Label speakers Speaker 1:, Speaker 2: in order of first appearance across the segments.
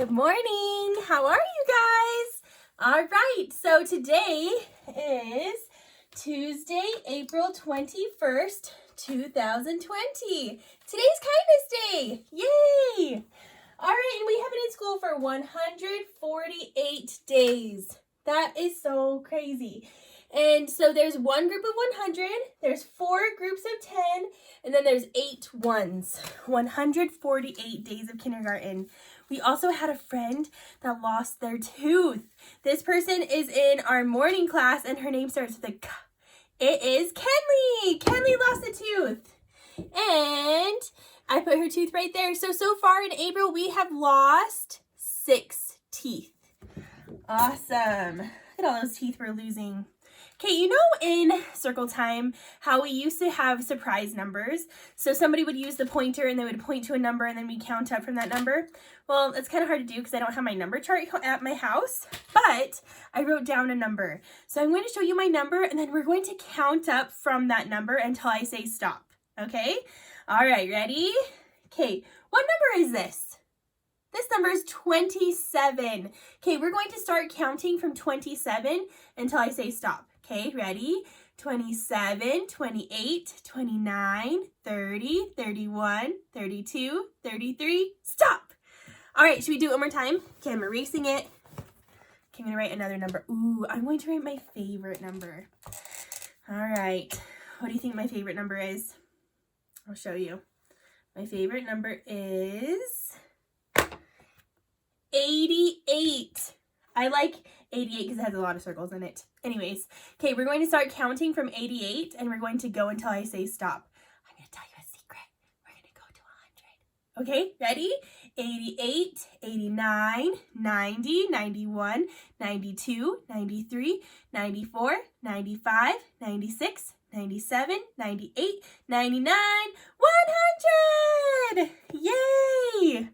Speaker 1: Good morning. How are you guys? All right, so today is Tuesday, April 21st, 2020. Today's Kindness Day. Yay! All right, and we have been in school for 148 days. That is so crazy. And so there's one group of 100, there's 4 groups of 10, and then there's 8 ones. 148 days of kindergarten. We also had a friend that lost their tooth. This person is in our morning class, and her name starts with a K. It is Kenley. Kenley lost a tooth. And I put her tooth right there. So far in April, we have lost 6 teeth. Awesome. Look at all those teeth we're losing. Okay, you know in circle time how we used to have surprise numbers? So somebody would use the pointer and they would point to a number and then we count up from that number. Well, it's kind of hard to do because I don't have my number chart at my house, but I wrote down a number. So I'm going to show you my number and then we're going to count up from that number until I say stop, okay? All right, ready? Okay, what number is this? This number is 27. Okay, we're going to start counting from 27 until I say stop. Okay, ready? 27, 28, 29, 30, 31, 32, 33, stop! All right, should we do it one more time? Okay, I'm erasing it. Okay, I'm gonna write another number. Ooh, I'm going to write my favorite number. All right, what do you think my favorite number is? I'll show you. My favorite number is 88. I like 88 because it has a lot of circles in it. Anyways, okay, we're going to start counting from 88 and we're going to go until I say stop. I'm going to tell you a secret. We're going to go to 100. Okay, ready? 88, 89, 90, 91, 92, 93, 94, 95, 96, 97, 98, 99, 100! Yay!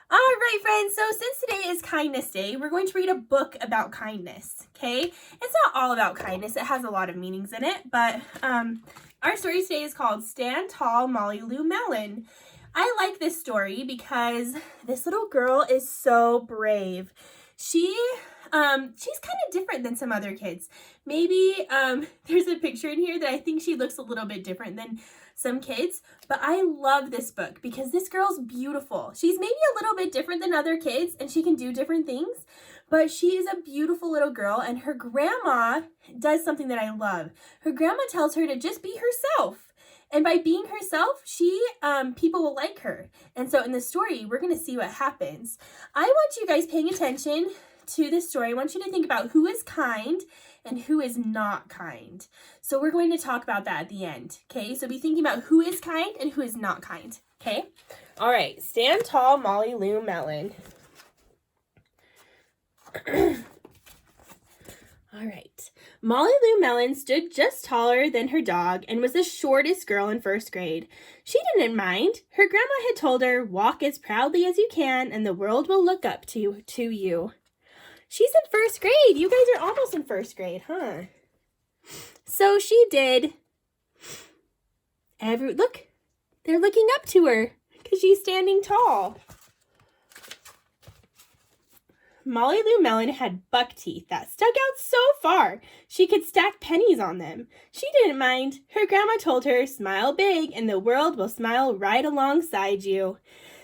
Speaker 1: All right, friends, so since today is Kindness Day, we're going to read a book about kindness, okay? It's not all about kindness. It has a lot of meanings in it, but our story today is called Stand Tall, Molly Lou Melon. I like this story because this little girl is so brave. She's kind of different than some other kids. Maybe there's a picture in here that I think she looks a little bit different than some kids, but I love this book because this girl's beautiful. She's maybe a little bit different than other kids and she can do different things, but she is a beautiful little girl and her grandma does something that I love. Her grandma tells her to just be herself. And by being herself, people will like her. And so in the story, we're going to see what happens. I want you guys paying attention to this story. I want you to think about who is kind and who is not kind. So we're going to talk about that at the end, okay? So be thinking about who is kind and who is not kind, okay? All right, Stand Tall, Molly Lou Melon. All right. Molly Lou Melon stood just taller than her dog and was the shortest girl in first grade. She didn't mind. Her grandma had told her, walk as proudly as you can and the world will look up to you. She's in first grade. You guys are almost in first grade, huh? So she did. Look, they're looking up to her because she's standing tall. Molly Lou Melon had buck teeth that stuck out so far she could stack pennies on them. She didn't mind. Her grandma told her, smile big and the world will smile right alongside you.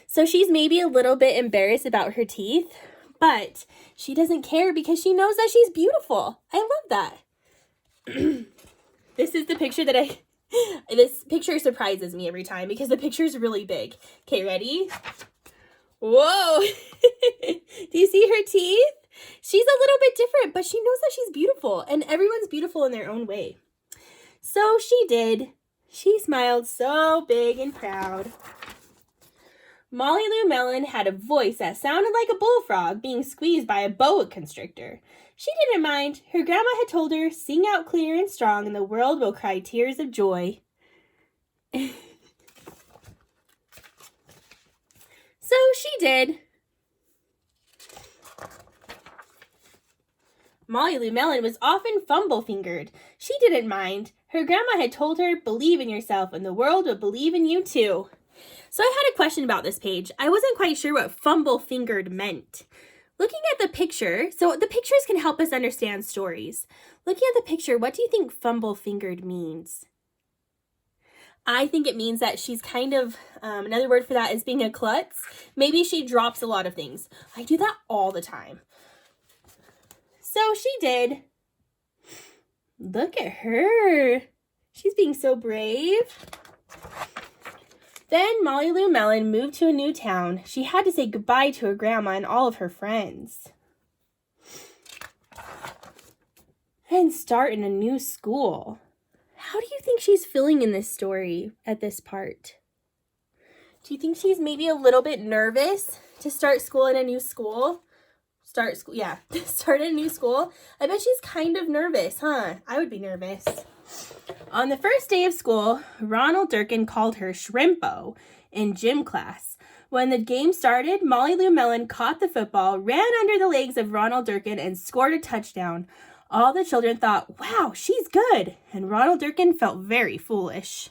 Speaker 1: So she's maybe a little bit embarrassed about her teeth, but she doesn't care because she knows that she's beautiful. I love that. This is the picture that this picture surprises me every time because the picture is really big. Okay, ready? Whoa. Do you see her teeth? She's a little bit different, but she knows that she's beautiful and everyone's beautiful in their own way. So she did. She smiled so big and proud. Molly Lou Melon had a voice that sounded like a bullfrog being squeezed by a boa constrictor. She didn't mind. Her grandma had told her, sing out clear and strong and the world will cry tears of joy. So she did. Molly Lou Melon was often fumble-fingered. She didn't mind. Her grandma had told her, believe in yourself and the world will believe in you too. So I had a question about this page. I wasn't quite sure what fumble-fingered meant. Looking at the picture, so the pictures can help us understand stories. Looking at the picture, what do you think fumble-fingered means? I think it means that she's kind of, another word for that is being a klutz. Maybe she drops a lot of things. I do that all the time. So she did. Look at her. She's being so brave. Then Molly Lou Melon moved to a new town. She had to say goodbye to her grandma and all of her friends. And start in a new school. How do you think she's feeling in this story at this part? Do you think she's maybe a little bit nervous to start school in a new school? Start in a new school. I bet she's kind of nervous, huh? I would be nervous. On the first day of school, Ronald Durkin called her Shrimpo in gym class. When the game started, Molly Lou Melon caught the football, ran under the legs of Ronald Durkin, and scored a touchdown. All the children thought, wow, she's good. And Ronald Durkin felt very foolish.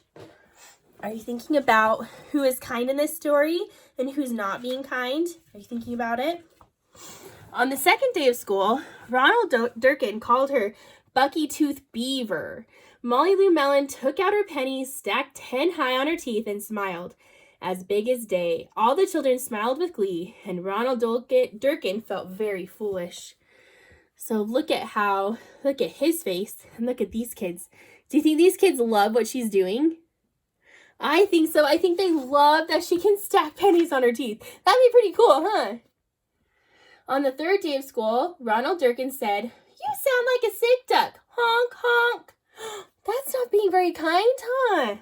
Speaker 1: Are you thinking about who is kind in this story and who's not being kind? Are you thinking about it? On the second day of school, Ronald Durkin called her Bucky Tooth Beaver. Molly Lou Melon took out her pennies, stacked 10 high on her teeth, and smiled. As big as day. All the children smiled with glee, and Ronald Durkin felt very foolish. So look at his face, and look at these kids. Do you think these kids love what she's doing? I think so. I think they love that she can stack pennies on her teeth. That'd be pretty cool, huh? On the third day of school, Ronald Durkin said, "You sound like a sick duck. Honk, honk." That's not being very kind, huh?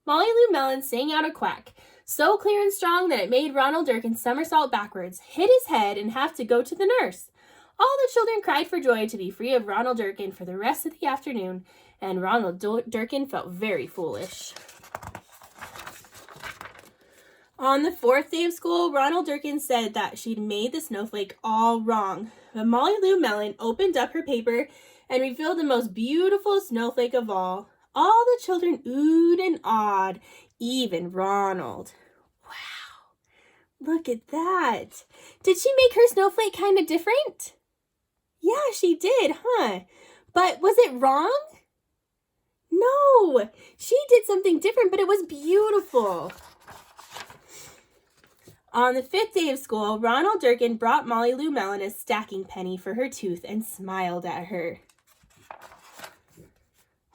Speaker 1: Molly Lou Melon sang out a quack, so clear and strong that it made Ronald Durkin somersault backwards, hit his head, and have to go to the nurse. All the children cried for joy to be free of Ronald Durkin for the rest of the afternoon, and Ronald Durkin felt very foolish. On the fourth day of school, Ronald Durkin said that she'd made the snowflake all wrong. But Molly Lou Melon opened up her paper and revealed the most beautiful snowflake of all. All the children oohed and awed, even Ronald. Wow, look at that. Did she make her snowflake kind of different? Yeah, she did, huh? But was it wrong? No, she did something different, but it was beautiful. On the fifth day of school, Ronald Durkin brought Molly Lou Melon a stacking penny for her tooth and smiled at her.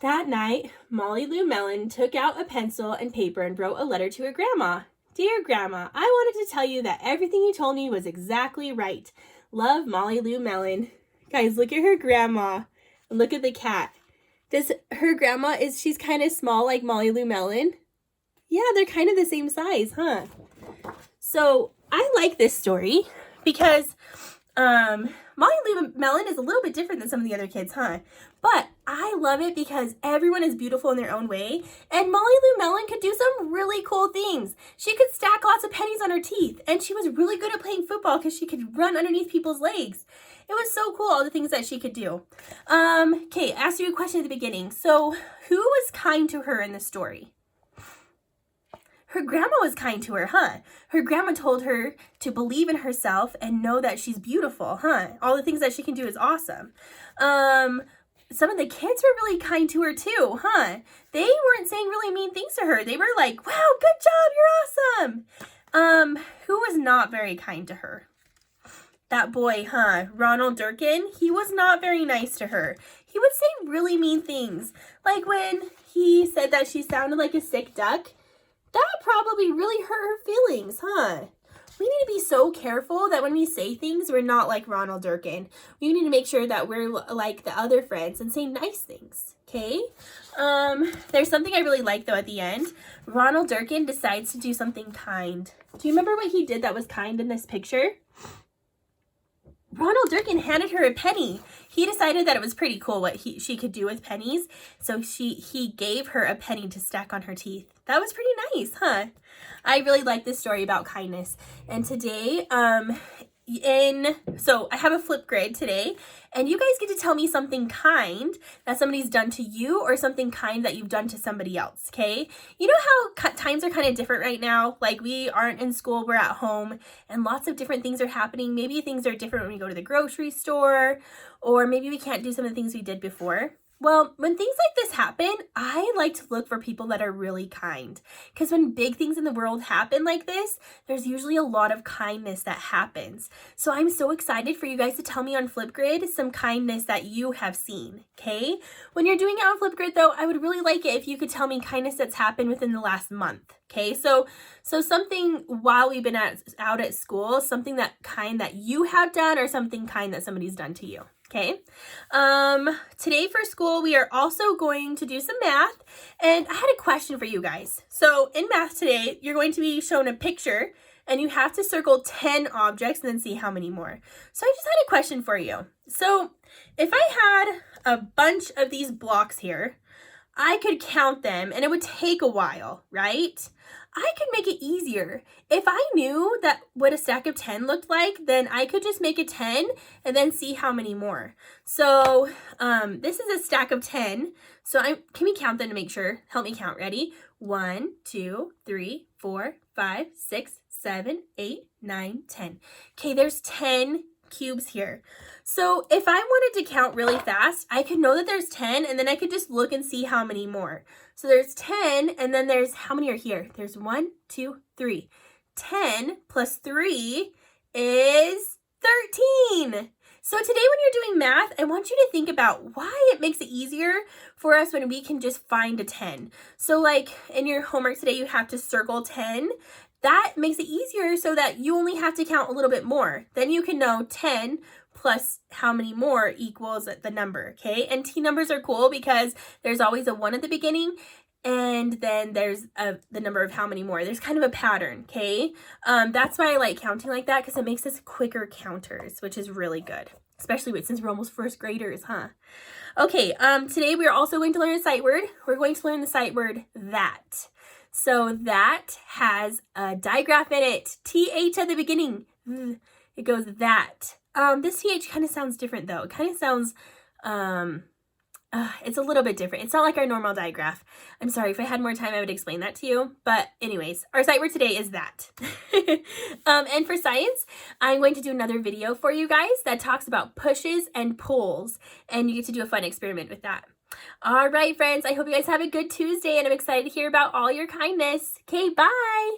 Speaker 1: That night, Molly Lou Melon took out a pencil and paper and wrote a letter to her grandma. Dear Grandma, I wanted to tell you that everything you told me was exactly right. Love, Molly Lou Melon. Guys, look at her grandma. And look at the cat. Her grandma, she's kind of small like Molly Lou Melon? Yeah, they're kind of the same size, huh? So I like this story because Molly Lou Melon is a little bit different than some of the other kids, huh? But I love it because everyone is beautiful in their own way. And Molly Lou Melon could do some really cool things. She could stack lots of pennies on her teeth. And she was really good at playing football because she could run underneath people's legs. It was so cool, all the things that she could do. Okay, I asked you a question at the beginning. So who was kind to her in the story? Her grandma was kind to her, huh? Her grandma told her to believe in herself and know that she's beautiful, huh? All the things that she can do is awesome. Some of the kids were really kind to her too, huh? They weren't saying really mean things to her. They were like, wow, good job, you're awesome. Who was not very kind to her? That boy, huh? Ronald Durkin, he was not very nice to her. He would say really mean things. Like when he said that she sounded like a sick duck. That probably really hurt her feelings, huh? We need to be so careful that when we say things, we're not like Ronald Durkin. We need to make sure that we're like the other friends and say nice things, okay? There's something I really like, though, at the end. Ronald Durkin decides to do something kind. Do you remember what he did that was kind in this picture? Ronald Durkin handed her a penny. He decided that it was pretty cool what she could do with pennies, so he gave her a penny to stack on her teeth. That was pretty nice, huh? I really like this story about kindness. And today, so I have a Flipgrid today, and you guys get to tell me something kind that somebody's done to you or something kind that you've done to somebody else, okay? You know how times are kind of different right now? Like, we aren't in school, we're at home, and lots of different things are happening. Maybe things are different when we go to the grocery store, or maybe we can't do some of the things we did before. Well, when things like this happen, I like to look for people that are really kind. Because when big things in the world happen like this, there's usually a lot of kindness that happens. So I'm so excited for you guys to tell me on Flipgrid some kindness that you have seen, okay? When you're doing it on Flipgrid, though, I would really like it if you could tell me kindness that's happened within the last month, okay? So something while we've been out at school, something that you have done or something kind that somebody's done to you. Okay, today for school, we are also going to do some math, and I had a question for you guys. So in math today, you're going to be shown a picture, and you have to circle 10 objects and then see how many more. So I just had a question for you. So if I had a bunch of these blocks here, I could count them, and it would take a while, right? I could make it easier. If I knew that what a stack of 10 looked like, then I could just make a 10 and then see how many more. So this is a stack of 10. So can we count them to make sure? Help me count. Ready? 1, 2, 3, 4, 5, 6, 7, 8, 9, 10. Okay, there's 10 cubes here. So if I wanted to count really fast, I could know that there's 10, and then I could just look and see how many more. So there's 10, and then there's, how many are here? There's 1, 2, 3. 10 plus 3 is 13. So today when you're doing math, I want you to think about why it makes it easier for us when we can just find a 10. So like in your homework today, you have to circle 10. That makes it easier so that you only have to count a little bit more. Then you can know 10 plus how many more equals the number, okay? And T numbers are cool because there's always a 1 at the beginning, and then there's the number of how many more. There's kind of a pattern, okay? That's why I like counting like that, because it makes us quicker counters, which is really good, especially since we're almost first graders, huh? Okay, today we're also going to learn a sight word. We're going to learn the sight word that. So that has a digraph in it. TH at the beginning. It goes that. This TH kind of sounds different though. It kind of sounds, it's a little bit different. It's not like our normal digraph. I'm sorry, if I had more time, I would explain that to you. But anyways, our sight word today is that. And for science, I'm going to do another video for you guys that talks about pushes and pulls. And you get to do a fun experiment with that. All right, friends, I hope you guys have a good Tuesday, and I'm excited to hear about all your kindness. Okay, bye.